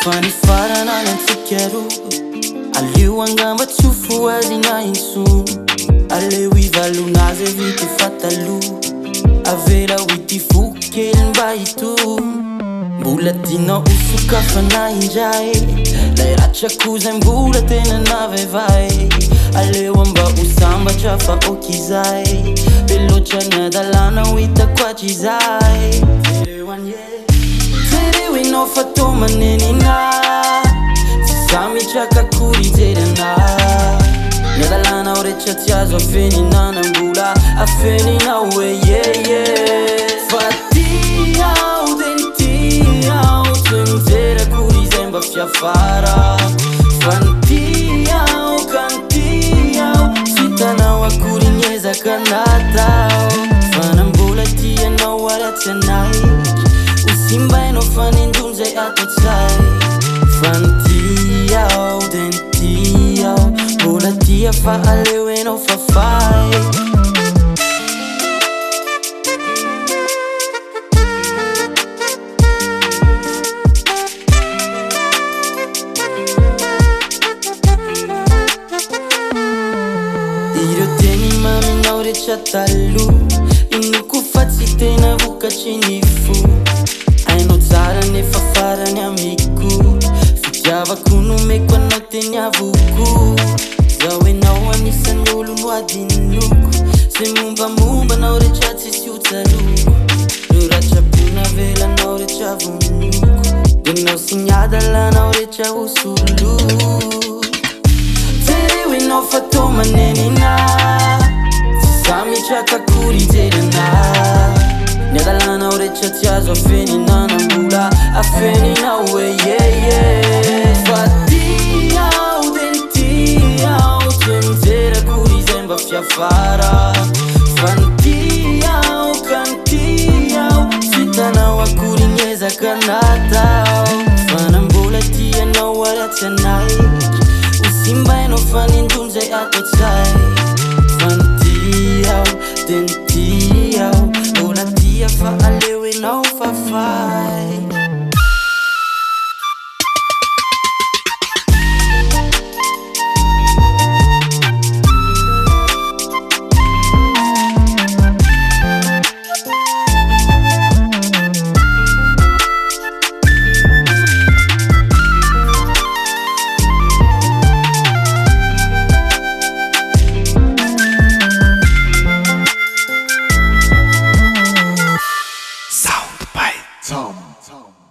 Fany farana nantsika roa aleo angamba tsy ho foazina intsony aleo ivalonazy vity fataloha avela hoity foko kely mba hitony mbola tina osokafana indray lay ratrako zay mbola tena navevay aleo amba hosambatra fa okizay be loatra ny adalana ho hitako hatrizay jereo enao fa tô manenina sa mitraka akory jerana ny adalana ho rehetra tsy azo afeninanam-bola afeninao hoe yeye fa tiao de ny tiao tsy mijery akory izay mba fiafara fa ny tiao ka ny tiao sy hitanao akory ny ezaka natao fa nambola tianao aratsy anahitry ho simbainao fa ny ndrony zay ataotsay fa ny tiao de ny tiao mbola tia fa aleo enao fafay ireo teny maminao rehetra taloha inoko fa tsy tena vokatry ny fo ainao tsara nefa farany amiko fitiavako nomeko anao teny avoko zaho enao anisany olo no adinoko se mombamomba anao rehetra tsisy hotsaroko reo ratrapona velanao rehetra vonoko de nao sy ny adalanao rehetra hosoloko jereo enao fa tô manenina sa mitraka akory jerana ny adalanao rehetra tsy azo afeninanam-bola afeninao hoe yeye fa tiao de ny tiao tsy mijery akory izay mba fiafara fa ny tiao ka ny tiao sy hitanao akory ny ezaka natao fa nambola tianao aratsy anahitry ho simbainao fa ny ndrony zay ataotsay fa ny tiao de ny tiao mbola tia fa aleo enao fafay Tom.